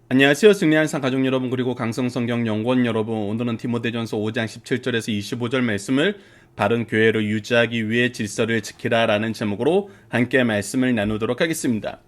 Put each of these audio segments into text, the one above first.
안녕하세요. 승리한상 가족 여러분, 그리고 강성성경연구원 여러분. 오늘은 디모데전서 5장 17절에서 25절 말씀을 바른 교회로 유지하기 위해 질서를 지키라 라는 제목으로 함께 말씀을 나누도록 하겠습니다.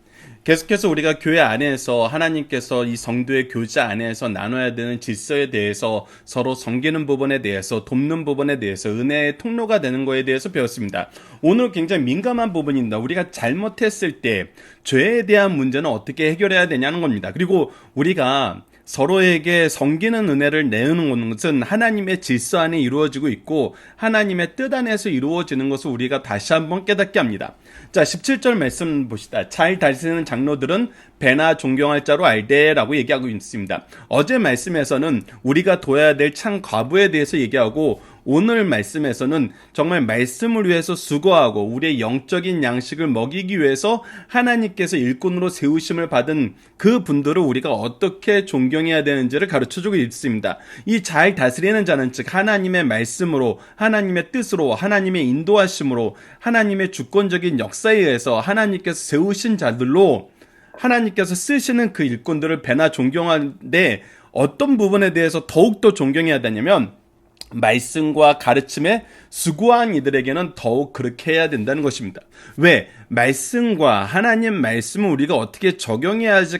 계속해서 우리가 교회 안에서 하나님께서 이 성도의 교제 안에서 나눠야 되는 질서에 대해서, 서로 섬기는 부분에 대해서, 돕는 부분에 대해서, 은혜의 통로가 되는 것에 대해서 배웠습니다. 오늘 굉장히 민감한 부분입니다. 우리가 잘못했을 때 죄에 대한 문제는 어떻게 해결해야 되냐는 겁니다. 그리고 우리가 서로에게 섬기는 은혜를 내는 것은 하나님의 질서 안에 이루어지고 있고 하나님의 뜻 안에서 이루어지는 것을 우리가 다시 한번 깨닫게 합니다. 자, 17절 말씀 봅시다. 잘 다스리는 장로들은 배나 존경할 자로 알되 라고 얘기하고 있습니다. 어제 말씀에서는 우리가 둬야 될 참 과부에 대해서 얘기하고, 오늘 말씀에서는 정말 말씀을 위해서 수고하고 우리의 영적인 양식을 먹이기 위해서 하나님께서 일꾼으로 세우심을 받은 그 분들을 우리가 어떻게 존경해야 되는지를 가르쳐주고 있습니다. 이 잘 다스리는 자는 즉 하나님의 말씀으로, 하나님의 뜻으로, 하나님의 인도하심으로, 하나님의 주권적인 역사에 의해서 하나님께서 세우신 자들로 하나님께서 쓰시는 그 일꾼들을 배나 존경하는데, 어떤 부분에 대해서 더욱더 존경해야 되냐면 말씀과 가르침에 수고한 이들에게는 더욱 그렇게 해야 된다는 것입니다. 왜? 말씀과 하나님 말씀을 우리가 어떻게 적용해야지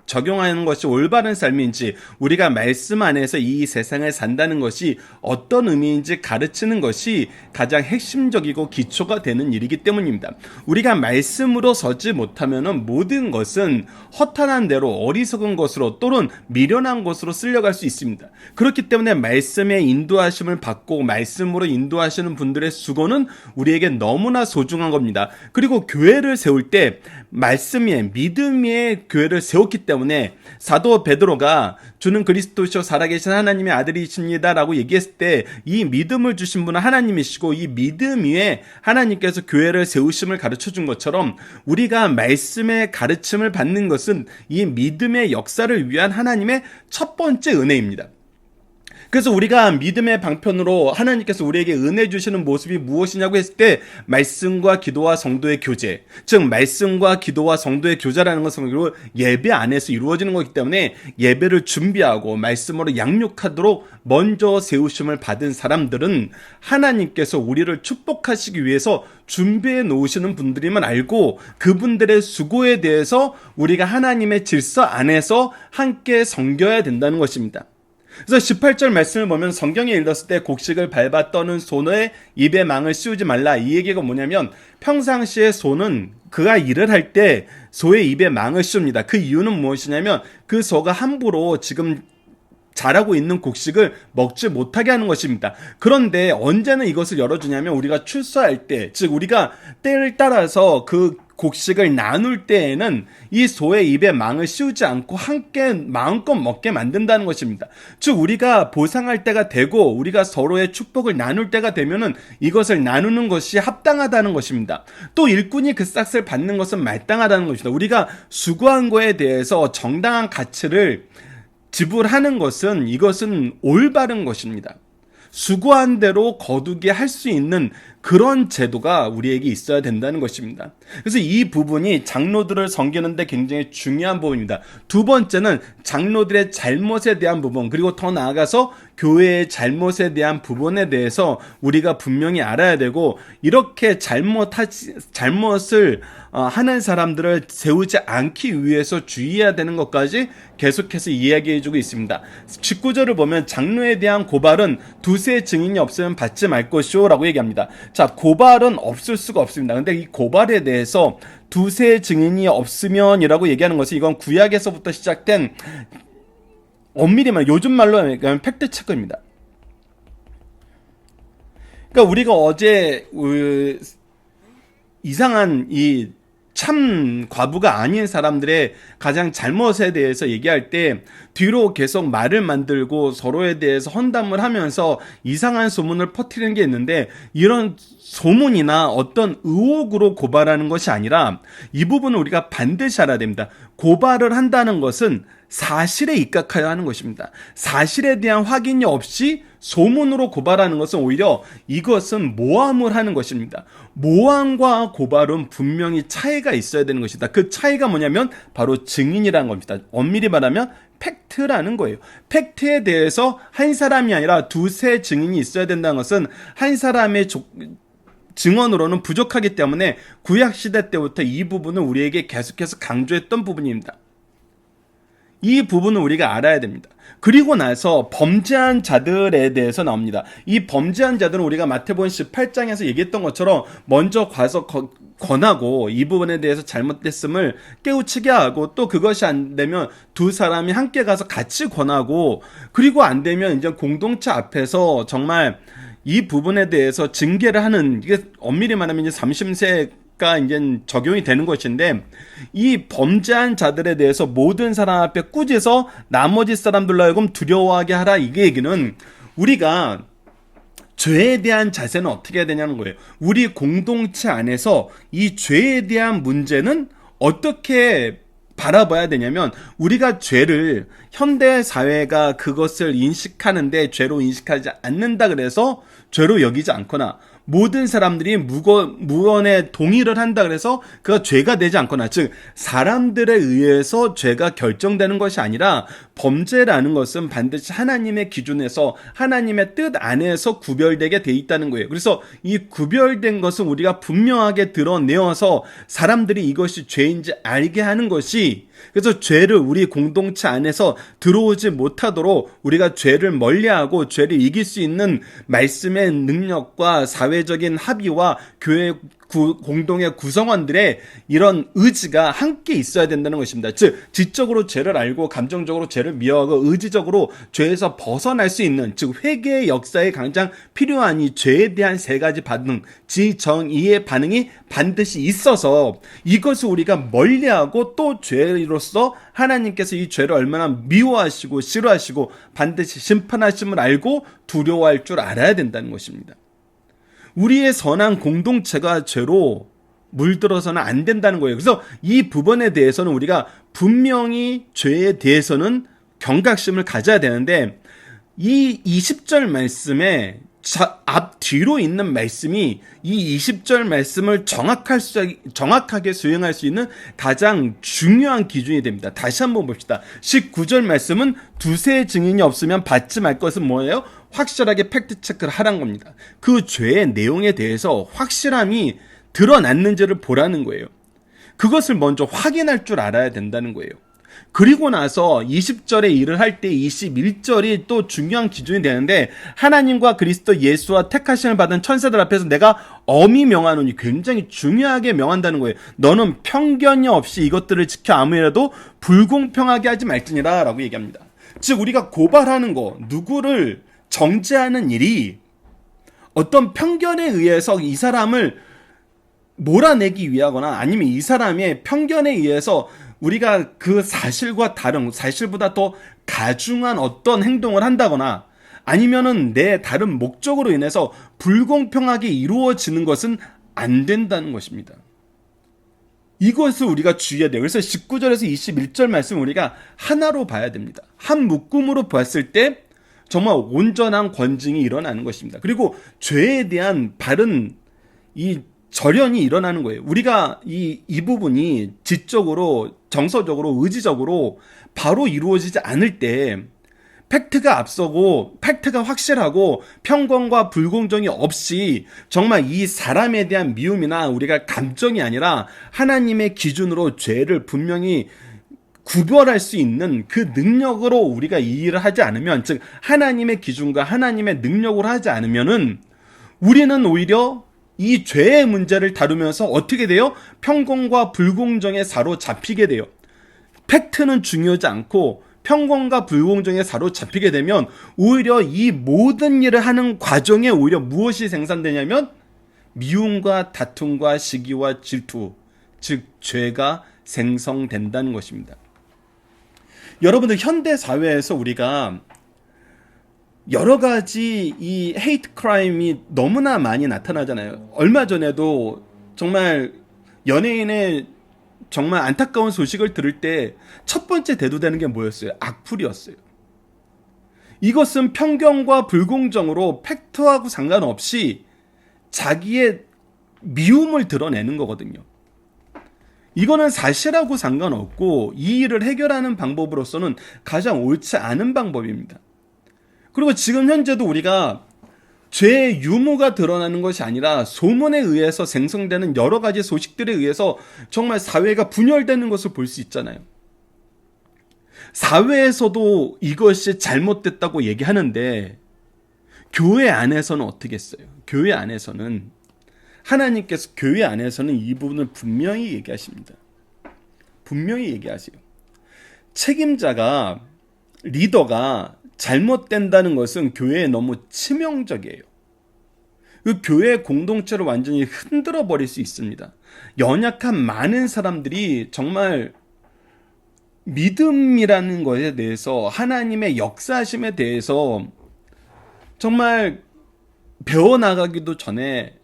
적용하는 것이 올바른 삶인지, 우리가 말씀 안에서 이 세상을 산다는 것이 어떤 의미인지 가르치는 것이 가장 핵심적이고 기초가 되는 일이기 때문입니다. 우리가 말씀으로 서지 못하면 모든 것은 허탄한 대로, 어리석은 것으로 또는 미련한 것으로 쓸려갈 수 있습니다. 그렇기 때문에 말씀의 인도하심을 받고 말씀으로 인도하시는 분들의 수고는 우리에게 너무나 소중한 겁니다. 그리고 교회를 세울 때 말씀의, 믿음의 교회를 세웠기 때문에 사도 베드로가 주는 그리스도시요 살아계신 하나님의 아들이십니다 라고 얘기했을 때, 이 믿음을 주신 분은 하나님이시고 이 믿음 위에 하나님께서 교회를 세우심을 가르쳐 준 것처럼, 우리가 말씀의 가르침을 받는 것은 이 믿음의 역사를 위한 하나님의 첫 번째 은혜입니다. 그래서 우리가 믿음의 방편으로 하나님께서 우리에게 은혜 주시는 모습이 무엇이냐고 했을 때, 말씀과 기도와 성도의 교제, 즉 말씀과 기도와 성도의 교제라는 것은 예배 안에서 이루어지는 것이기 때문에 예배를 준비하고 말씀으로 양육하도록 먼저 세우심을 받은 사람들은 하나님께서 우리를 축복하시기 위해서 준비해 놓으시는 분들임을 알고, 그분들의 수고에 대해서 우리가 하나님의 질서 안에서 함께 섬겨야 된다는 것입니다. 그래서 18절 말씀을 보면, 성경에 읽었을 때 곡식을 밟아 떠는 소의 입에 망을 씌우지 말라, 이 얘기가 뭐냐면, 평상시에 소는 그가 일을 할 때 소의 입에 망을 씌웁니다. 그 이유는 무엇이냐면 그 소가 함부로 지금 자라고 있는 곡식을 먹지 못하게 하는 것입니다. 그런데 언제는 이것을 열어주냐면 우리가 출소할 때, 즉 우리가 때를 따라서 그 곡식을 나눌 때에는 이 소의 입에 망을 씌우지 않고 함께 마음껏 먹게 만든다는 것입니다. 즉 우리가 보상할 때가 되고 우리가 서로의 축복을 나눌 때가 되면은 이것을 나누는 것이 합당하다는 것입니다. 또 일꾼이 그 싹을 받는 것은 마땅하다는 것입니다. 우리가 수고한 거에 대해서 정당한 가치를 지불하는 것은, 이것은 올바른 것입니다. 수고한 대로 거두게 할 수 있는 그런 제도가 우리에게 있어야 된다는 것입니다. 그래서 이 부분이 장로들을 섬기는데 굉장히 중요한 부분입니다. 두 번째는 장로들의 잘못에 대한 부분, 그리고 더 나아가서 교회의 잘못에 대한 부분에 대해서 우리가 분명히 알아야 되고, 이렇게 잘못을 하는 사람들을 세우지 않기 위해서 주의해야 되는 것까지 계속해서 이야기해주고 있습니다. 19절을 보면 장로에 대한 고발은 두세 증인이 없으면 받지 말 것이오 라고 얘기합니다. 자, 고발은 없을 수가 없습니다. 근데 이 고발에 대해서 두세 증인이 없으면 이라고 얘기하는 것은, 이건 구약에서부터 시작된 엄밀히 말하면 요즘 말로 하면 팩트 체크입니다. 그러니까 우리가 어제 이상한 이 참 과부가 아닌 사람들의 가장 잘못에 대해서 얘기할 때 뒤로 계속 말을 만들고 서로에 대해서 헌담을 하면서 이상한 소문을 퍼뜨리는 게 있는데, 이런 소문이나 어떤 의혹으로 고발하는 것이 아니라 이 부분을 우리가 반드시 알아야 됩니다. 고발을 한다는 것은 사실에 입각하여 하는 것입니다. 사실에 대한 확인이 없이 소문으로 고발하는 것은 오히려 이것은 모함을 하는 것입니다. 모함과 고발은 분명히 차이가 있어야 되는 것이다. 그 차이가 뭐냐면 바로 증인이라는 겁니다. 엄밀히 말하면 팩트라는 거예요. 팩트에 대해서 한 사람이 아니라 두세 증인이 있어야 된다는 것은 한 사람의 증언으로는 부족하기 때문에 구약시대 때부터 이 부분은 우리에게 계속해서 강조했던 부분입니다. 이 부분은 우리가 알아야 됩니다. 그리고 나서 범죄한 자들에 대해서 나옵니다. 이 범죄한 자들은 우리가 마태복음 18장에서 얘기했던 것처럼 먼저 가서 권하고 이 부분에 대해서 잘못됐음을 깨우치게 하고, 또 그것이 안 되면 두 사람이 함께 가서 같이 권하고, 그리고 안 되면 이제 공동체 앞에서 정말 이 부분에 대해서 징계를 하는, 이게 엄밀히 말하면 이제 30세가 이제 적용이 되는 것인데, 이 범죄한 자들에 대해서 모든 사람 앞에 꾸짖어 나머지 사람들로 하여금 두려워하게 하라. 이게 얘기는 우리가 죄에 대한 자세는 어떻게 해야 되냐는 거예요. 우리 공동체 안에서 이 죄에 대한 문제는 어떻게 바라봐야 되냐면, 우리가 죄를, 현대 사회가 그것을 인식하는데 죄로 인식하지 않는다 그래서 죄로 여기지 않거나, 모든 사람들이 무언에 동의를 한다 그래서 그가 죄가 되지 않거나, 즉 사람들에 의해서 죄가 결정되는 것이 아니라, 범죄라는 것은 반드시 하나님의 기준에서 하나님의 뜻 안에서 구별되게 돼 있다는 거예요. 그래서 이 구별된 것은 우리가 분명하게 드러내어서 사람들이 이것이 죄인지 알게 하는 것이, 그래서 죄를 우리 공동체 안에서 들어오지 못하도록 우리가 죄를 멀리하고 죄를 이길 수 있는 말씀의 능력과 사회적인 합의와 교회 공동의 구성원들의 이런 의지가 함께 있어야 된다는 것입니다. 즉 지적으로 죄를 알고 감정적으로 죄를 미워하고 의지적으로 죄에서 벗어날 수 있는, 즉 회개의 역사에 가장 필요한 이 죄에 대한 세 가지 반응, 지정의의 반응이 반드시 있어서 이것을 우리가 멀리하고, 또 죄로서 하나님께서 이 죄를 얼마나 미워하시고 싫어하시고 반드시 심판하심을 알고 두려워할 줄 알아야 된다는 것입니다. 우리의 선한 공동체가 죄로 물들어서는 안 된다는 거예요. 그래서 이 부분에 대해서는 우리가 분명히 죄에 대해서는 경각심을 가져야 되는데, 이 20절 말씀에 앞뒤로 있는 말씀이 이 20절 말씀을 정확하게 수행할 수 있는 가장 중요한 기준이 됩니다. 다시 한번 봅시다. 19절 말씀은 두세 증인이 없으면 받지 말 것은 뭐예요? 확실하게 팩트 체크를 하라는 겁니다. 그 죄의 내용에 대해서 확실함이 드러났는지를 보라는 거예요. 그것을 먼저 확인할 줄 알아야 된다는 거예요. 그리고 나서 20절에 일을 할 때 21절이 또 중요한 기준이 되는데, 하나님과 그리스도 예수와 택하심을 받은 천사들 앞에서 내가 엄히 명하노니, 굉장히 중요하게 명한다는 거예요. 너는 편견이 없이 이것들을 지켜 아무래도 불공평하게 하지 말지니라 라고 얘기합니다. 즉 우리가 고발하는 거, 누구를 정죄하는 일이 어떤 편견에 의해서 이 사람을 몰아내기 위하거나, 아니면 이 사람의 편견에 의해서 우리가 그 사실과 다른, 사실보다 더 가중한 어떤 행동을 한다거나, 아니면은 내 다른 목적으로 인해서 불공평하게 이루어지는 것은 안 된다는 것입니다. 이것을 우리가 주의해야 돼요. 그래서 19절에서 21절 말씀 우리가 하나로 봐야 됩니다. 한 묶음으로 봤을 때 정말 온전한 권징이 일어나는 것입니다. 그리고 죄에 대한 바른 이 절연이 일어나는 거예요. 우리가 이 부분이 지적으로, 정서적으로, 의지적으로 바로 이루어지지 않을 때, 팩트가 앞서고 팩트가 확실하고 편견과 불공정이 없이 정말 이 사람에 대한 미움이나 우리가 감정이 아니라 하나님의 기준으로 죄를 분명히 구별할 수 있는 그 능력으로 우리가 이 일을 하지 않으면, 즉 하나님의 기준과 하나님의 능력으로 하지 않으면은 우리는 오히려 이 죄의 문제를 다루면서 어떻게 돼요? 편견과 불공정에 사로잡히게 돼요. 팩트는 중요하지 않고 편견과 불공정에 사로잡히게 되면 오히려 이 모든 일을 하는 과정에 오히려 무엇이 생산되냐면 미움과 다툼과 시기와 질투, 즉 죄가 생성된다는 것입니다. 여러분들, 현대 사회에서 우리가 여러 가지 이 헤이트 크라임이 너무나 많이 나타나잖아요. 얼마 전에도 정말 연예인의 정말 안타까운 소식을 들을 때 첫 번째 대두되는 게 뭐였어요? 악플이었어요. 이것은 편견과 불공정으로 팩트하고 상관없이 자기의 미움을 드러내는 거거든요. 이거는 사실하고 상관없고 이 일을 해결하는 방법으로서는 가장 옳지 않은 방법입니다. 그리고 지금 현재도 우리가 죄의 유무가 드러나는 것이 아니라 소문에 의해서 생성되는 여러 가지 소식들에 의해서 정말 사회가 분열되는 것을 볼 수 있잖아요. 사회에서도 이것이 잘못됐다고 얘기하는데 교회 안에서는 어떻게 했어요? 교회 안에서는 하나님께서 교회 안에서는 이 부분을 분명히 얘기하십니다. 분명히 얘기하세요. 책임자가, 리더가 잘못된다는 것은 교회에 너무 치명적이에요. 그 교회 공동체를 완전히 흔들어 버릴 수 있습니다. 연약한 많은 사람들이 정말 믿음이라는 것에 대해서, 하나님의 역사하심에 대해서 정말 배워나가기도 전에,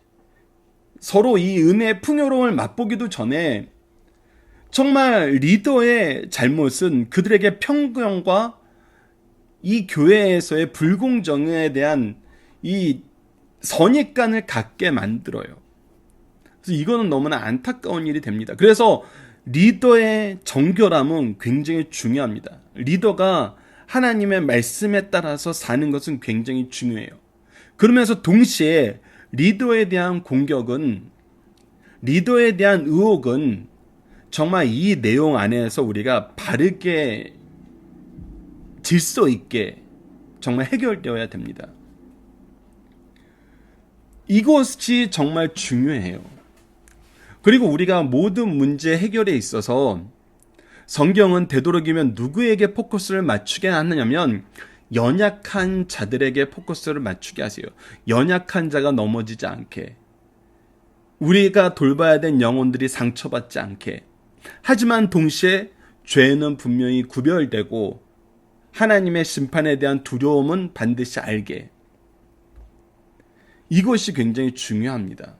서로 이 은혜의 풍요로움을 맛보기도 전에 정말 리더의 잘못은 그들에게 편견과 이 교회에서의 불공정에 대한 이 선입관을 갖게 만들어요. 그래서 이거는 너무나 안타까운 일이 됩니다. 그래서 리더의 정결함은 굉장히 중요합니다. 리더가 하나님의 말씀에 따라서 사는 것은 굉장히 중요해요. 그러면서 동시에 리더에 대한 공격은, 리더에 대한 의혹은 정말 이 내용 안에서 우리가 바르게 질서 있게 정말 해결되어야 됩니다. 이것이 정말 중요해요. 그리고 우리가 모든 문제 해결에 있어서 성경은 되도록이면 누구에게 포커스를 맞추게 하느냐면 연약한 자들에게 포커스를 맞추게 하세요. 연약한 자가 넘어지지 않게, 우리가 돌봐야 된 영혼들이 상처받지 않게. 하지만 동시에 죄는 분명히 구별되고 하나님의 심판에 대한 두려움은 반드시 알게. 이것이 굉장히 중요합니다.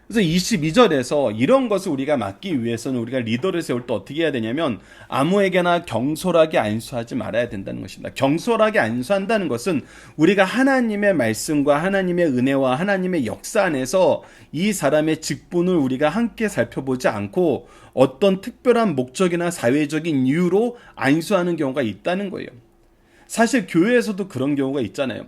그래서 22절에서 이런 것을 우리가 막기 위해서는 우리가 리더를 세울 때 어떻게 해야 되냐면 아무에게나 경솔하게 안수하지 말아야 된다는 것입니다. 경솔하게 안수한다는 것은 우리가 하나님의 말씀과 하나님의 은혜와 하나님의 역사 안에서 이 사람의 직분을 우리가 함께 살펴보지 않고 어떤 특별한 목적이나 사회적인 이유로 안수하는 경우가 있다는 거예요. 사실 교회에서도 그런 경우가 있잖아요.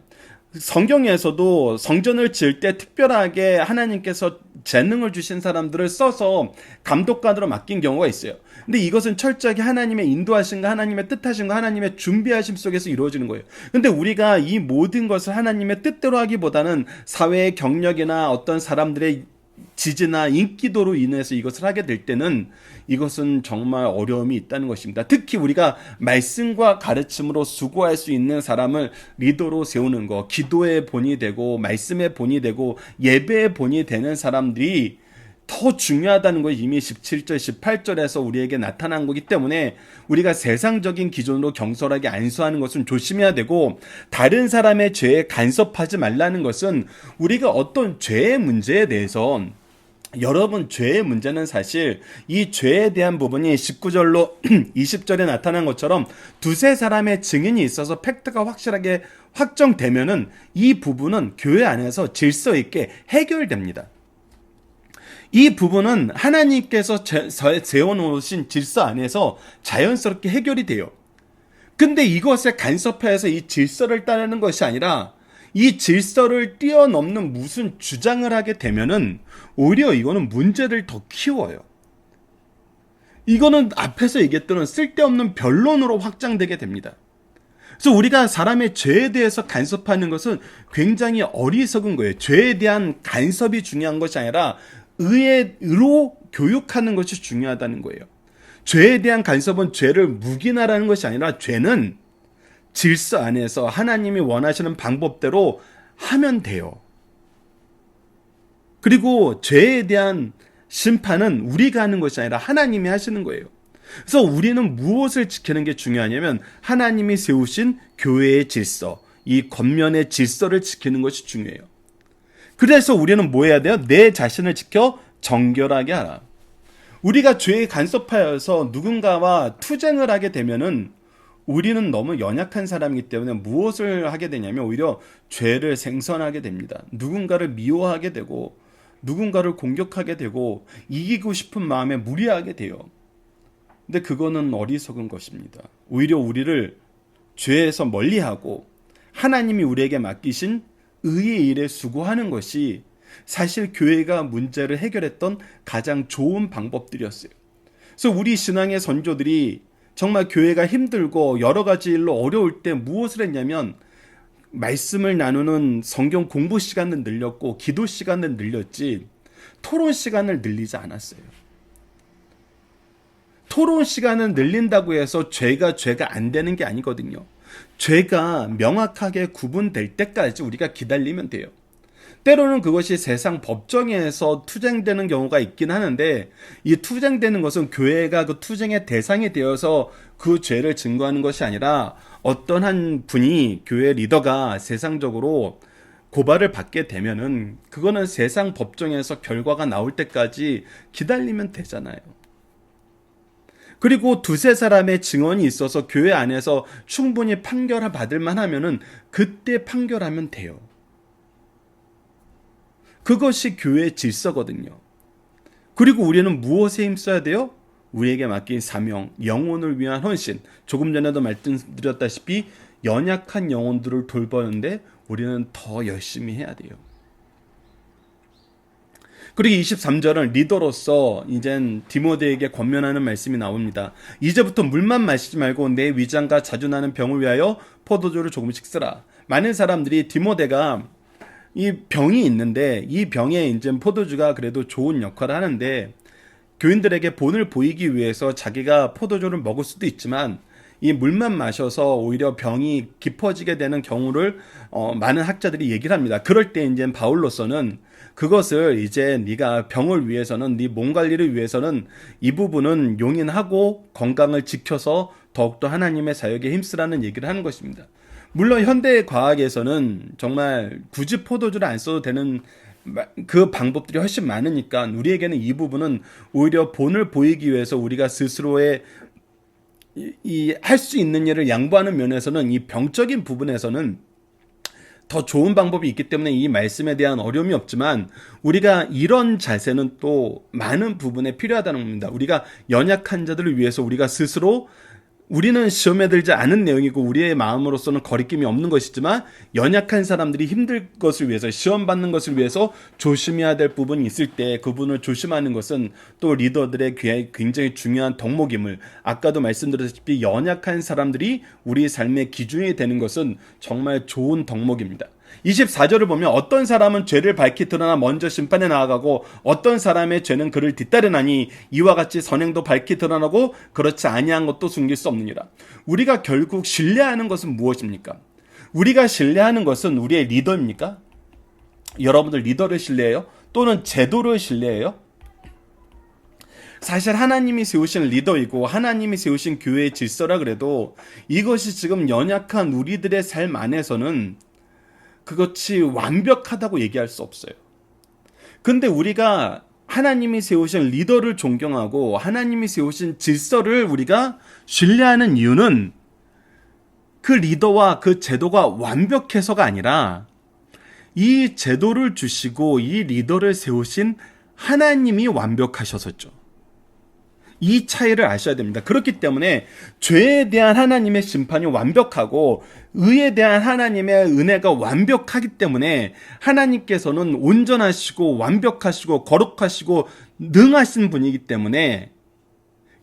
성경에서도 성전을 지을 때 특별하게 하나님께서 재능을 주신 사람들을 써서 감독관으로 맡긴 경우가 있어요. 근데 이것은 철저하게 하나님의 인도하심과 하나님의 뜻하심과 하나님의 준비하심 속에서 이루어지는 거예요. 근데 우리가 이 모든 것을 하나님의 뜻대로 하기보다는 사회의 경력이나 어떤 사람들의 지지나 인기도로 인해서 이것을 하게 될 때는 이것은 정말 어려움이 있다는 것입니다. 특히 우리가 말씀과 가르침으로 수고할 수 있는 사람을 리더로 세우는 것, 기도의 본이 되고 말씀의 본이 되고 예배의 본이 되는 사람들이 더 중요하다는 것이 이미 17절, 18절에서 우리에게 나타난 거기 때문에 우리가 세상적인 기준으로 경솔하게 안수하는 것은 조심해야 되고, 다른 사람의 죄에 간섭하지 말라는 것은 우리가 어떤 죄의 문제에 대해서, 여러분 죄의 문제는 사실 이 죄에 대한 부분이 19절로 20절에 나타난 것처럼 두세 사람의 증인이 있어서 팩트가 확실하게 확정되면은 이 부분은 교회 안에서 질서 있게 해결됩니다. 이 부분은 하나님께서 세워놓으신 질서 안에서 자연스럽게 해결이 돼요. 근데 이것에 간섭해서 이 질서를 따르는 것이 아니라 이 질서를 뛰어넘는 무슨 주장을 하게 되면은 오히려 이거는 문제를 더 키워요. 이거는 앞에서 얘기했던 쓸데없는 변론으로 확장되게 됩니다. 그래서 우리가 사람의 죄에 대해서 간섭하는 것은 굉장히 어리석은 거예요. 죄에 대한 간섭이 중요한 것이 아니라 의로 교육하는 것이 중요하다는 거예요. 죄에 대한 간섭은 죄를 묵인하라는 것이 아니라 죄는 질서 안에서 하나님이 원하시는 방법대로 하면 돼요. 그리고 죄에 대한 심판은 우리가 하는 것이 아니라 하나님이 하시는 거예요. 그래서 우리는 무엇을 지키는 게 중요하냐면 하나님이 세우신 교회의 질서, 이 겉면의 질서를 지키는 것이 중요해요. 그래서 우리는 뭐 해야 돼요? 내 자신을 지켜 정결하게 하라. 우리가 죄에 간섭하여서 누군가와 투쟁을 하게 되면은 우리는 너무 연약한 사람이기 때문에 무엇을 하게 되냐면 오히려 죄를 생선하게 됩니다. 누군가를 미워하게 되고 누군가를 공격하게 되고 이기고 싶은 마음에 무리하게 돼요. 근데 그거는 어리석은 것입니다. 오히려 우리를 죄에서 멀리하고 하나님이 우리에게 맡기신 의의 일에 수고하는 것이 사실 교회가 문제를 해결했던 가장 좋은 방법들이었어요. 그래서 우리 신앙의 선조들이 정말 교회가 힘들고 여러 가지 일로 어려울 때 무엇을 했냐면 말씀을 나누는 성경 공부 시간을 늘렸고 기도 시간을 늘렸지 토론 시간을 늘리지 않았어요. 토론 시간을 늘린다고 해서 죄가 안 되는 게 아니거든요. 죄가 명확하게 구분될 때까지 우리가 기다리면 돼요. 때로는 그것이 세상 법정에서 투쟁되는 경우가 있긴 하는데 이 투쟁되는 것은 교회가 그 투쟁의 대상이 되어서 그 죄를 증거하는 것이 아니라 어떤 한 분이 교회 리더가 세상적으로 고발을 받게 되면은 그거는 세상 법정에서 결과가 나올 때까지 기다리면 되잖아요. 그리고 두세 사람의 증언이 있어서 교회 안에서 충분히 판결을 받을 만하면은 그때 판결하면 돼요. 그것이 교회의 질서거든요. 그리고 우리는 무엇에 힘써야 돼요? 우리에게 맡긴 사명, 영혼을 위한 헌신. 조금 전에도 말씀드렸다시피 연약한 영혼들을 돌보는데 우리는 더 열심히 해야 돼요. 그리고 23절은 리더로서 이젠 디모데에게 권면하는 말씀이 나옵니다. 이제부터 물만 마시지 말고 내 위장과 자주 나는 병을 위하여 포도주를 조금씩 쓰라. 많은 사람들이 디모데가 이 병이 있는데 이 병에 이제 포도주가 그래도 좋은 역할을 하는데 교인들에게 본을 보이기 위해서 자기가 포도주를 먹을 수도 있지만 이 물만 마셔서 오히려 병이 깊어지게 되는 경우를 많은 학자들이 얘기를 합니다. 그럴 때 이제 바울로서는 그것을 이제 네가 병을 위해서는 네 몸 관리를 위해서는 이 부분은 용인하고 건강을 지켜서 더욱더 하나님의 사역에 힘쓰라는 얘기를 하는 것입니다. 물론 현대 과학에서는 정말 굳이 포도주를 안 써도 되는 그 방법들이 훨씬 많으니까 우리에게는 이 부분은 오히려 본을 보이기 위해서 우리가 스스로의 이 할 수 있는 일을 양보하는 면에서는 이 병적인 부분에서는 더 좋은 방법이 있기 때문에 이 말씀에 대한 어려움이 없지만 우리가 이런 자세는 또 많은 부분에 필요하다는 겁니다. 우리가 연약한 자들을 위해서 우리가 스스로 우리는 시험에 들지 않은 내용이고 우리의 마음으로서는 거리낌이 없는 것이지만 연약한 사람들이 힘들 것을 위해서 시험 받는 것을 위해서 조심해야 될 부분이 있을 때 그분을 조심하는 것은 또 리더들의 굉장히 중요한 덕목임을 아까도 말씀드렸다시피 연약한 사람들이 우리 삶의 기준이 되는 것은 정말 좋은 덕목입니다. 24절을 보면 어떤 사람은 죄를 밝히 드러나 먼저 심판에 나아가고 어떤 사람의 죄는 그를 뒤따르나니 이와 같이 선행도 밝히 드러나고 그렇지 아니한 것도 숨길 수 없느니라. 우리가 결국 신뢰하는 것은 무엇입니까? 우리가 신뢰하는 것은 우리의 리더입니까? 여러분들 리더를 신뢰해요? 또는 제도를 신뢰해요? 사실 하나님이 세우신 리더이고 하나님이 세우신 교회의 질서라 그래도 이것이 지금 연약한 우리들의 삶 안에서는 그것이 완벽하다고 얘기할 수 없어요. 근데 우리가 하나님이 세우신 리더를 존경하고 하나님이 세우신 질서를 우리가 신뢰하는 이유는 그 리더와 그 제도가 완벽해서가 아니라 이 제도를 주시고 이 리더를 세우신 하나님이 완벽하셔서죠. 이 차이를 아셔야 됩니다. 그렇기 때문에 죄에 대한 하나님의 심판이 완벽하고 의에 대한 하나님의 은혜가 완벽하기 때문에 하나님께서는 온전하시고 완벽하시고 거룩하시고 능하신 분이기 때문에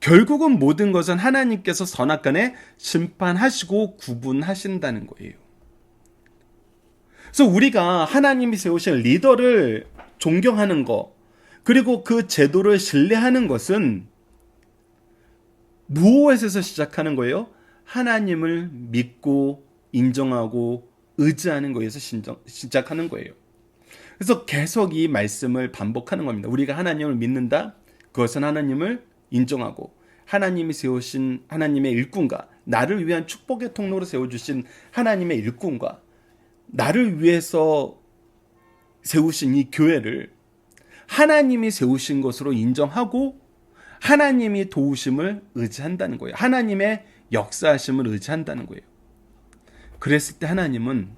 결국은 모든 것은 하나님께서 선악간에 심판하시고 구분하신다는 거예요. 그래서 우리가 하나님이 세우신 리더를 존경하는 것 그리고 그 제도를 신뢰하는 것은 무엇에서 시작하는 거예요? 하나님을 믿고 인정하고 의지하는 거에서 시작하는 거예요. 그래서 계속 이 말씀을 반복하는 겁니다. 우리가 하나님을 믿는다? 그것은 하나님을 인정하고 하나님이 세우신 하나님의 일꾼과 나를 위한 축복의 통로로 세워주신 하나님의 일꾼과 나를 위해서 세우신 이 교회를 하나님이 세우신 것으로 인정하고 하나님이 도우심을 의지한다는 거예요. 하나님의 역사하심을 의지한다는 거예요. 그랬을 때 하나님은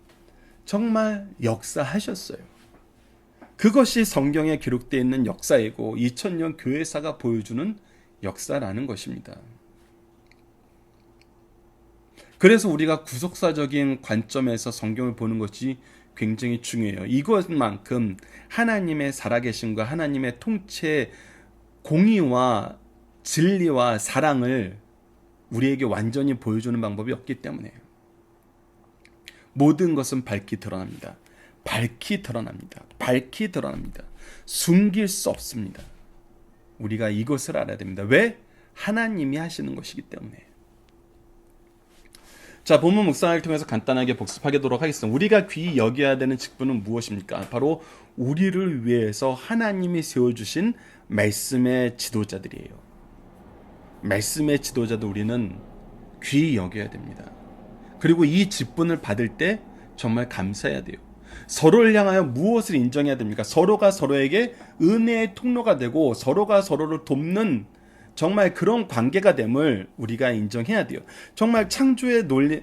정말 역사하셨어요. 그것이 성경에 기록되어 있는 역사이고 2000년 교회사가 보여주는 역사라는 것입니다. 그래서 우리가 구속사적인 관점에서 성경을 보는 것이 굉장히 중요해요. 이것만큼 하나님의 살아계심과 하나님의 통치의 공의와 진리와 사랑을 우리에게 완전히 보여주는 방법이 없기 때문에 모든 것은 밝히 드러납니다. 밝히 드러납니다. 밝히 드러납니다. 숨길 수 없습니다. 우리가 이것을 알아야 됩니다. 왜? 하나님이 하시는 것이기 때문에. 자, 본문 묵상을 통해서 간단하게 복습하도록 하겠습니다. 우리가 귀히 여겨야 되는 직분은 무엇입니까? 바로 우리를 위해서 하나님이 세워주신 말씀의 지도자들이에요. 말씀의 지도자도 우리는 귀히 여겨야 됩니다. 그리고 이 직분을 받을 때 정말 감사해야 돼요. 서로를 향하여 무엇을 인정해야 됩니까? 서로가 서로에게 은혜의 통로가 되고 서로가 서로를 돕는 정말 그런 관계가 됨을 우리가 인정해야 돼요. 정말 창조의 논리,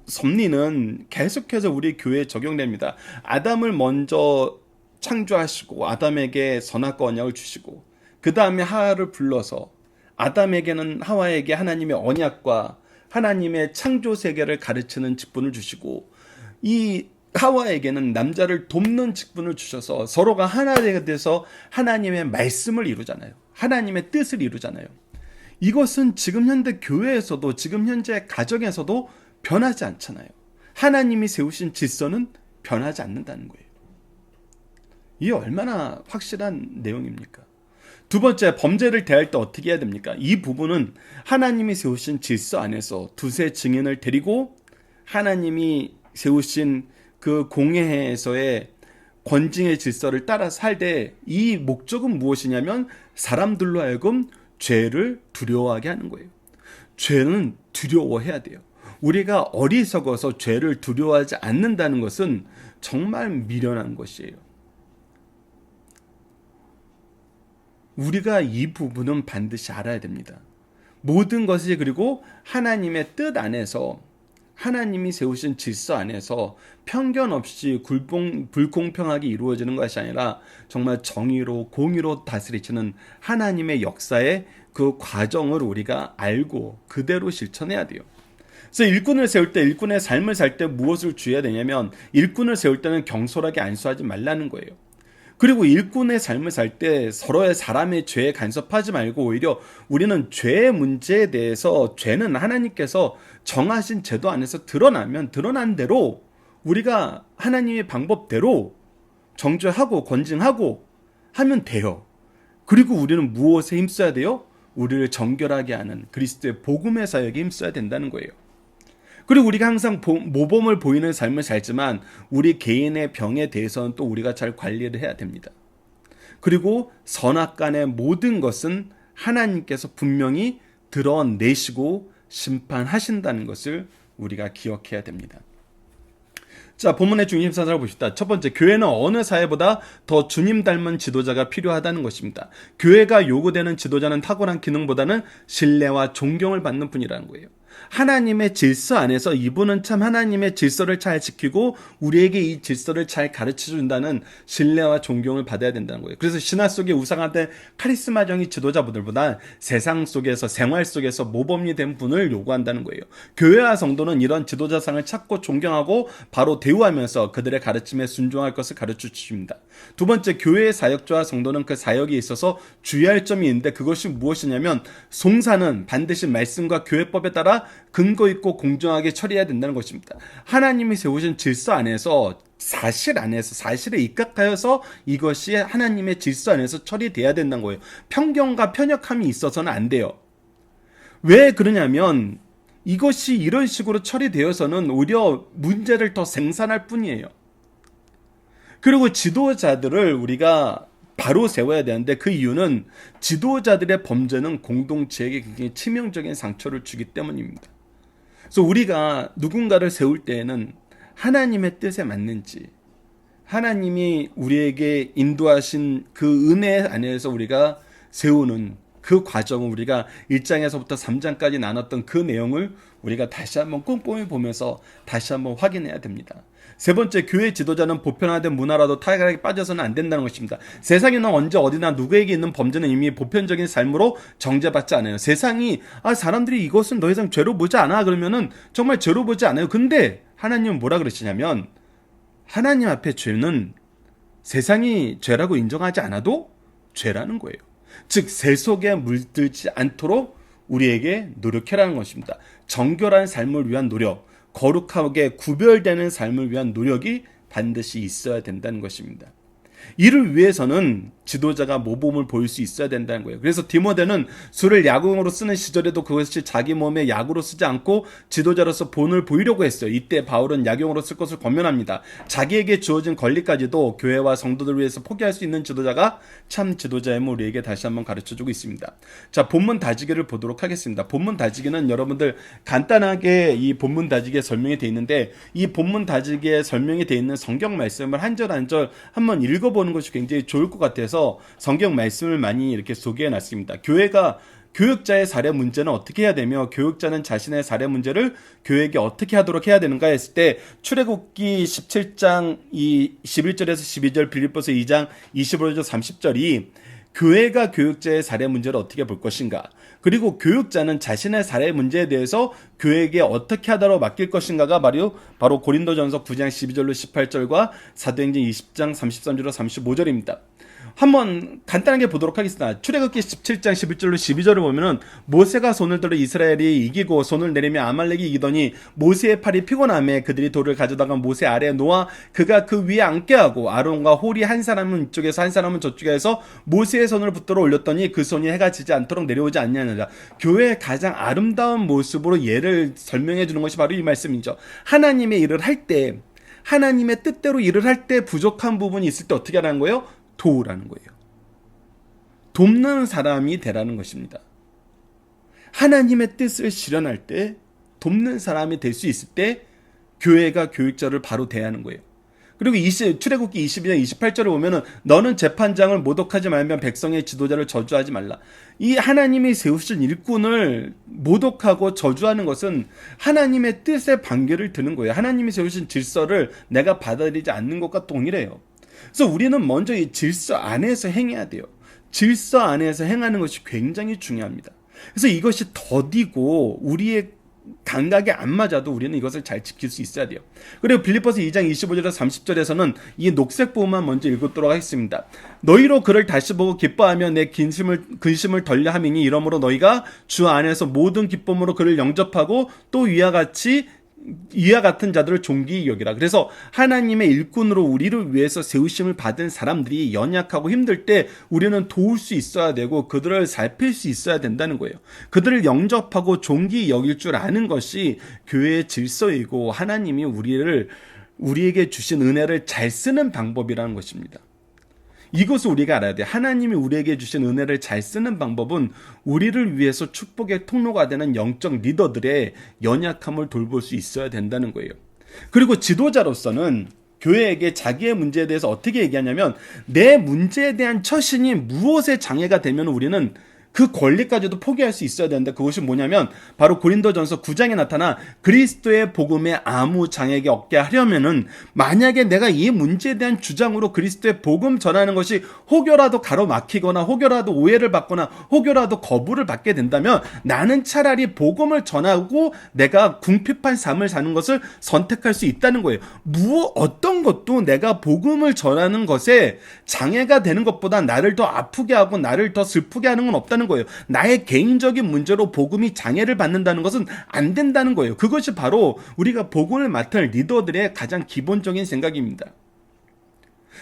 섭리는 계속해서 우리 교회에 적용됩니다. 아담을 먼저 창조하시고 아담에게 선악과 언약을 주시고 그 다음에 하와를 불러서 아담에게는 하와에게 하나님의 언약과 하나님의 창조 세계를 가르치는 직분을 주시고 이 하와에게는 남자를 돕는 직분을 주셔서 서로가 하나가 돼서 하나님의 말씀을 이루잖아요. 하나님의 뜻을 이루잖아요. 이것은 지금 현대 교회에서도 지금 현재 가정에서도 변하지 않잖아요. 하나님이 세우신 질서는 변하지 않는다는 거예요. 이게 얼마나 확실한 내용입니까? 두 번째, 범죄를 대할 때 어떻게 해야 됩니까? 이 부분은 하나님이 세우신 질서 안에서 두세 증인을 데리고 하나님이 세우신 그 공회에서의 권징의 질서를 따라 살 때 이 목적은 무엇이냐면 사람들로 하여금 죄를 두려워하게 하는 거예요. 죄는 두려워해야 돼요. 우리가 어리석어서 죄를 두려워하지 않는다는 것은 정말 미련한 것이에요. 우리가 이 부분은 반드시 알아야 됩니다. 모든 것이 그리고 하나님의 뜻 안에서 하나님이 세우신 질서 안에서 편견 없이 불공평하게 이루어지는 것이 아니라 정말 정의로 공의로 다스리시는 하나님의 역사의 그 과정을 우리가 알고 그대로 실천해야 돼요. 그래서 일꾼을 세울 때 일꾼의 삶을 살 때 무엇을 주의해야 되냐면 일꾼을 세울 때는 경솔하게 안수하지 말라는 거예요. 그리고 일꾼의 삶을 살 때 서로의 사람의 죄에 간섭하지 말고 오히려 우리는 죄의 문제에 대해서 죄는 하나님께서 정하신 제도 안에서 드러나면 드러난 대로 우리가 하나님의 방법대로 정죄하고 권징하고 하면 돼요. 그리고 우리는 무엇에 힘써야 돼요? 우리를 정결하게 하는 그리스도의 복음의 사역에 힘써야 된다는 거예요. 그리고 우리가 항상 모범을 보이는 삶을 살지만 우리 개인의 병에 대해서는 또 우리가 잘 관리를 해야 됩니다. 그리고 선악간의 모든 것은 하나님께서 분명히 드러내시고 심판하신다는 것을 우리가 기억해야 됩니다. 자, 본문의 중심 사상을 봅시다. 첫 번째, 교회는 어느 사회보다 더 주님 닮은 지도자가 필요하다는 것입니다. 교회가 요구되는 지도자는 탁월한 기능보다는 신뢰와 존경을 받는 분이라는 거예요. 하나님의 질서 안에서 이분은 참 하나님의 질서를 잘 지키고 우리에게 이 질서를 잘 가르쳐준다는 신뢰와 존경을 받아야 된다는 거예요. 그래서 신화 속에 우상화된 카리스마적인 지도자분들보다 세상 속에서 생활 속에서 모범이 된 분을 요구한다는 거예요. 교회와 성도는 이런 지도자상을 찾고 존경하고 바로 대우하면서 그들의 가르침에 순종할 것을 가르쳐 주십니다. 두 번째, 교회의 사역자와 성도는 그 사역에 있어서 주의할 점이 있는데 그것이 무엇이냐면 송사는 반드시 말씀과 교회법에 따라 근거 있고 공정하게 처리해야 된다는 것입니다. 하나님이 세우신 질서 안에서 사실 안에서 사실에 입각하여서 이것이 하나님의 질서 안에서 처리돼야 된다는 거예요. 편견과 편협함이 있어서는 안 돼요. 왜 그러냐면 이것이 이런 식으로 처리되어서는 오히려 문제를 더 생산할 뿐이에요. 그리고 지도자들을 우리가 바로 세워야 되는데 그 이유는 지도자들의 범죄는 공동체에게 굉장히 치명적인 상처를 주기 때문입니다. 그래서 우리가 누군가를 세울 때에는 하나님의 뜻에 맞는지 하나님이 우리에게 인도하신 그 은혜 안에서 우리가 세우는 그 과정을 우리가 1장에서부터 3장까지 나눴던 그 내용을 우리가 다시 한번 꼼꼼히 보면서 다시 한번 확인해야 됩니다. 세 번째, 교회 지도자는 보편화된 문화라도 타락에 빠져서는 안 된다는 것입니다. 세상에는 언제 어디나 누구에게 있는 범죄는 이미 보편적인 삶으로 정죄받지 않아요. 세상이 사람들이 이것은 더 이상 죄로 보지 않아 그러면은 정말 죄로 보지 않아요. 근데 하나님은 뭐라 그러시냐면 하나님 앞에 죄는 세상이 죄라고 인정하지 않아도 죄라는 거예요. 즉 새 속에 물들지 않도록 우리에게 노력해라는 것입니다. 정결한 삶을 위한 노력, 거룩하게 구별되는 삶을 위한 노력이 반드시 있어야 된다는 것입니다. 이를 위해서는 지도자가 모범을 보일 수 있어야 된다는 거예요. 그래서 디모데는 술을 약용으로 쓰는 시절에도 그것이 자기 몸에 약으로 쓰지 않고 지도자로서 본을 보이려고 했어요. 이때 바울은 약용으로 쓸 것을 권면합니다. 자기에게 주어진 권리까지도 교회와 성도들을 위해서 포기할 수 있는 지도자가 참 지도자임을 우리에게 다시 한번 가르쳐주고 있습니다. 자, 본문 다지기를 보도록 하겠습니다. 본문 다지기는 여러분들 간단하게 이 본문 다지기에 설명이 되어 있는데 이 본문 다지기에 설명이 되어 있는 성경 말씀을 한 절 한 절 한번 읽어보는 것이 굉장히 좋을 것 같아서 성경 말씀을 많이 이렇게 소개해 놨습니다. 교회가 교육자의 사례 문제는 어떻게 해야 되며 교육자는 자신의 사례 문제를 교회에게 어떻게 하도록 해야 되는가 했을 때 출애굽기 17장 11절에서 12절, 빌립보서 2장 25절에서 30절이 교회가 교육자의 사례 문제를 어떻게 볼 것인가, 그리고 교육자는 자신의 사례 문제에 대해서 교회에게 어떻게 하도록 맡길 것인가가 바로 고린도전서 9장 12절로 18절과 사도행전 20장 33절로 35절입니다. 한번 간단하게 보도록 하겠습니다. 출애굽기 17장 11절로 12절을 보면은 모세가 손을 들어 이스라엘이 이기고 손을 내리며 아말렉이 이기더니 모세의 팔이 피곤하며 그들이 돌을 가져다가 모세 아래에 놓아 그가 그 위에 앉게 하고 아론과 홀이 한 사람은 이쪽에서 한 사람은 저쪽에서 모세의 손을 붙들어 올렸더니 그 손이 해가 지지 않도록 내려오지 않냐느라. 교회의 가장 아름다운 모습으로 예를 설명해 주는 것이 바로 이 말씀이죠. 하나님의 일을 할 때, 하나님의 뜻대로 일을 할 때 부족한 부분이 있을 때 어떻게 하라는 거예요? 도우라는 거예요. 돕는 사람이 되라는 것입니다. 하나님의 뜻을 실현할 때 돕는 사람이 될 수 있을 때 교회가 교육자를 바로 대하는 거예요. 그리고 출애굽기 22장 28절을 보면은 너는 재판장을 모독하지 말며 백성의 지도자를 저주하지 말라. 이 하나님이 세우신 일꾼을 모독하고 저주하는 것은 하나님의 뜻에 반개를 드는 거예요. 하나님이 세우신 질서를 내가 받아들이지 않는 것과 동일해요. 그래서 우리는 먼저 이 질서 안에서 행해야 돼요. 질서 안에서 행하는 것이 굉장히 중요합니다. 그래서 이것이 더디고 우리의 감각에 안 맞아도 우리는 이것을 잘 지킬 수 있어야 돼요. 그리고 빌립보서 2장 25절에서 30절에서는 이 녹색 부분만 먼저 읽도록 하겠습니다. 너희로 그를 다시 보고 기뻐하며 내 근심을 덜려 함이니 이러므로 너희가 주 안에서 모든 기쁨으로 그를 영접하고 또 이와 같은 자들을 존귀히 여기라. 그래서 하나님의 일꾼으로 우리를 위해서 세우심을 받은 사람들이 연약하고 힘들 때 우리는 도울 수 있어야 되고 그들을 살필 수 있어야 된다는 거예요. 그들을 영접하고 존귀히 여길 줄 아는 것이 교회의 질서이고 하나님이 우리에게 주신 은혜를 잘 쓰는 방법이라는 것입니다. 이것을 우리가 알아야 돼. 하나님이 우리에게 주신 은혜를 잘 쓰는 방법은 우리를 위해서 축복의 통로가 되는 영적 리더들의 연약함을 돌볼 수 있어야 된다는 거예요. 그리고 지도자로서는 교회에게 자기의 문제에 대해서 어떻게 얘기하냐면 내 문제에 대한 처신이 무엇에 장애가 되면 우리는 그 권리까지도 포기할 수 있어야 되는데 그것이 뭐냐면 바로 고린도전서 9장에 나타나 그리스도의 복음에 아무 장애가 없게 하려면은 만약에 내가 이 문제에 대한 주장으로 그리스도의 복음 전하는 것이 혹여라도 가로막히거나 혹여라도 오해를 받거나 혹여라도 거부를 받게 된다면 나는 차라리 복음을 전하고 내가 궁핍한 삶을 사는 것을 선택할 수 있다는 거예요. 어떤 것도 내가 복음을 전하는 것에 장애가 되는 것보다 나를 더 아프게 하고 나를 더 슬프게 하는 건 없다는 거예요. 나의 개인적인 문제로 복음이 장애를 받는다는 것은 안 된다는 거예요. 그것이 바로 우리가 복음을 맡을 리더들의 가장 기본적인 생각입니다.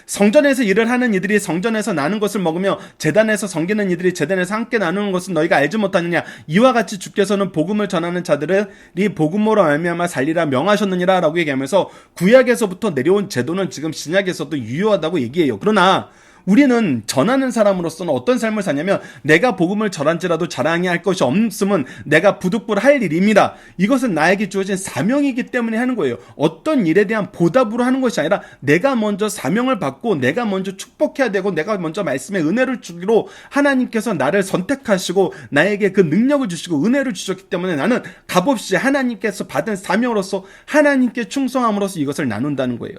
성전에서 일을 하는 이들이 성전에서 나눈 것을 먹으며 제단에서 섬기는 이들이 제단에서 함께 나누는 것은 너희가 알지 못하느냐. 이와 같이 주께서는 복음을 전하는 자들이 복음으로 말미암아 살리라 명하셨느니라 라고 얘기하면서 구약에서부터 내려온 제도는 지금 신약에서도 유효하다고 얘기해요. 그러나 우리는 전하는 사람으로서는 어떤 삶을 사냐면 내가 복음을 전한지라도 자랑해야 할 것이 없음은 내가 부득불 할 일입니다. 이것은 나에게 주어진 사명이기 때문에 하는 거예요. 어떤 일에 대한 보답으로 하는 것이 아니라 내가 먼저 사명을 받고 내가 먼저 축복해야 되고 내가 먼저 말씀의 은혜를 주기로 하나님께서 나를 선택하시고 나에게 그 능력을 주시고 은혜를 주셨기 때문에 나는 값없이 하나님께서 받은 사명으로서 하나님께 충성함으로써 이것을 나눈다는 거예요.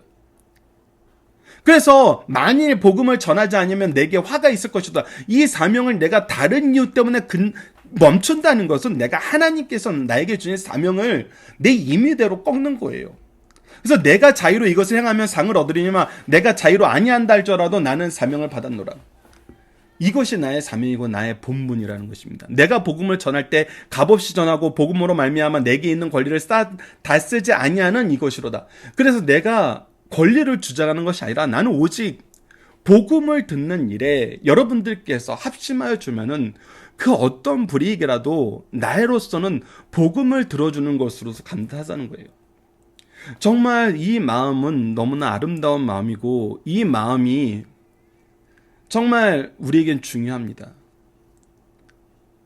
그래서 만일 복음을 전하지 않으면 내게 화가 있을 것이다. 이 사명을 내가 다른 이유 때문에 멈춘다는 것은 내가 하나님께서 나에게 주신 사명을 내 임의대로 꺾는 거예요. 그래서 내가 자유로 이것을 행하면 상을 얻으리니만 내가 자유로 아니한다 할지라도 나는 사명을 받았노라. 이것이 나의 사명이고 나의 본분이라는 것입니다. 내가 복음을 전할 때 값없이 전하고 복음으로 말미암아 내게 있는 권리를 다 쓰지 아니하는 이것이로다. 그래서 내가 권리를 주장하는 것이 아니라 나는 오직 복음을 듣는 일에 여러분들께서 합심하여 주면은 그 어떤 불이익이라도 나로서는 복음을 들어주는 것으로서 감사하자는 거예요. 정말 이 마음은 너무나 아름다운 마음이고 이 마음이 정말 우리에겐 중요합니다.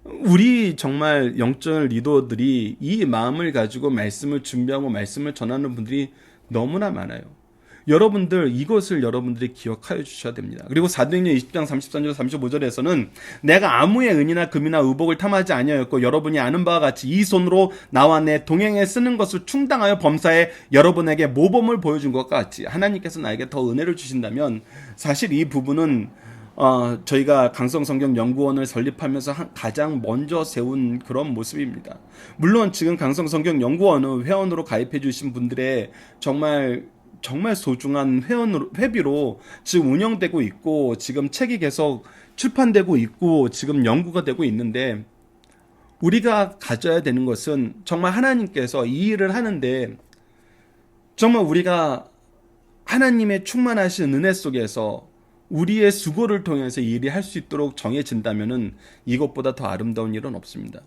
우리 정말 영적 리더들이 이 마음을 가지고 말씀을 준비하고 말씀을 전하는 분들이 너무나 많아요. 여러분들 이것을 여러분들이 기억하여 주셔야 됩니다. 그리고 사도행전 20장 33절 35절에서는 내가 아무의 은이나 금이나 의복을 탐하지 아니하였고 여러분이 아는 바와 같이 이 손으로 나와 내 동행에 쓰는 것을 충당하여 범사에 여러분에게 모범을 보여준 것과 같이 하나님께서 나에게 더 은혜를 주신다면 사실 이 부분은 저희가 강성성경연구원을 설립하면서 가장 먼저 세운 그런 모습입니다. 물론 지금 강성성경연구원은 회원으로 가입해 주신 분들의 정말 소중한 회비로 지금 운영되고 있고 지금 책이 계속 출판되고 있고 지금 연구가 되고 있는데 우리가 가져야 되는 것은 정말 하나님께서 이 일을 하는데 정말 우리가 하나님의 충만하신 은혜 속에서 우리의 수고를 통해서 이 일이 할 수 있도록 정해진다면은 이것보다 더 아름다운 일은 없습니다.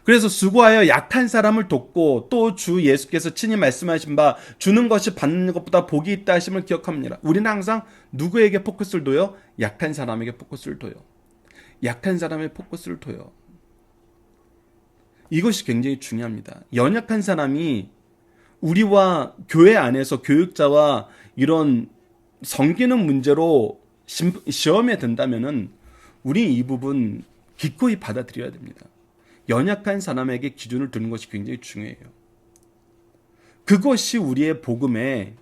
그래서 수고하여 약한 사람을 돕고 또 주 예수께서 친히 말씀하신 바 주는 것이 받는 것보다 복이 있다 하심을 기억합니다. 우리는 항상 누구에게 포커스를 둬요? 약한 사람에게 포커스를 둬요. 약한 사람의 포커스를 둬요. 이것이 굉장히 중요합니다. 연약한 사람이 우리와 교회 안에서 교육자와 이런 섬기는 문제로 시험에 든다면은 우리 이 부분 기꺼이 받아들여야 됩니다. 연약한 사람에게 기준을 두는 것이 굉장히 중요해요. 그것이 우리의 복음에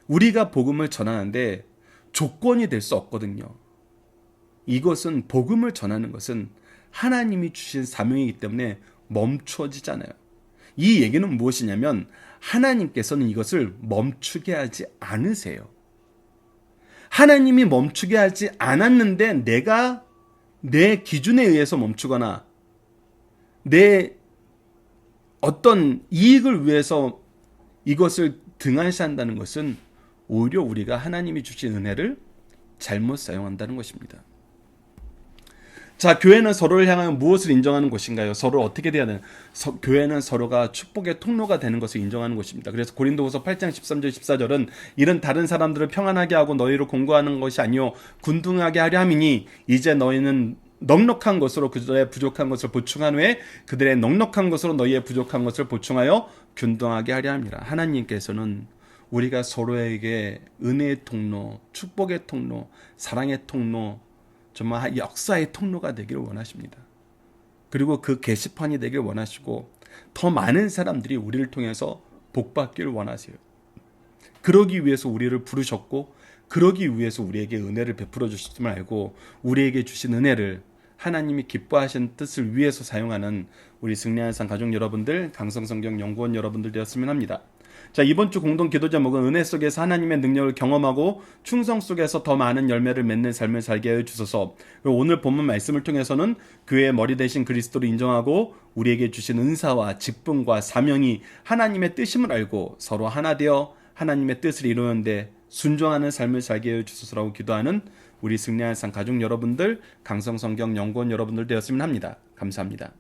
우리가 복음을 전하는데 조건이 될 수 없거든요. 이것은 복음을 전하는 것은 하나님이 주신 사명이기 때문에 멈춰지잖아요. 이 얘기는 무엇이냐면 하나님께서는 이것을 멈추게 하지 않으세요. 하나님이 멈추게 하지 않았는데 내가 내 기준에 의해서 멈추거나 내 어떤 이익을 위해서 이것을 등한시한다는 것은 오히려 우리가 하나님이 주신 은혜를 잘못 사용한다는 것입니다. 자, 교회는 서로를 향하여 무엇을 인정하는 곳인가요? 서로 어떻게 돼야 되는? 교회는 서로가 축복의 통로가 되는 것을 인정하는 곳입니다. 그래서 고린도후서 8장 13절 14절은 이런 다른 사람들을 평안하게 하고 너희로 공고하는 것이 아니요 군둥하게 하려 함이니 이제 너희는 넉넉한 것으로 그들의 부족한 것을 보충한 후에 그들의 넉넉한 것으로 너희의 부족한 것을 보충하여 균등하게 하려 합니다. 하나님께서는 우리가 서로에게 은혜의 통로, 축복의 통로, 사랑의 통로, 정말 역사의 통로가 되기를 원하십니다. 그리고 그 게시판이 되길 원하시고 더 많은 사람들이 우리를 통해서 복받기를 원하세요. 그러기 위해서 우리를 부르셨고 그러기 위해서 우리에게 은혜를 베풀어 주셨음을 알고 우리에게 주신 은혜를 하나님이 기뻐하신 뜻을 위해서 사용하는 우리 승리하는 삶 가족 여러분들, 강성성경 연구원 여러분들 되었으면 합니다. 자, 이번 주 공동 기도 제목은 은혜 속에서 하나님의 능력을 경험하고 충성 속에서 더 많은 열매를 맺는 삶을 살게 하여 주소서. 오늘 본문 말씀을 통해서는 교회의 머리 대신 그리스도를 인정하고 우리에게 주신 은사와 직분과 사명이 하나님의 뜻임을 알고 서로 하나 되어 하나님의 뜻을 이루는데 순종하는 삶을 살게 하여 주소서라고 기도하는 우리 승리하는 삶 가족 여러분들, 강성성경 연구원 여러분들 되었으면 합니다. 감사합니다.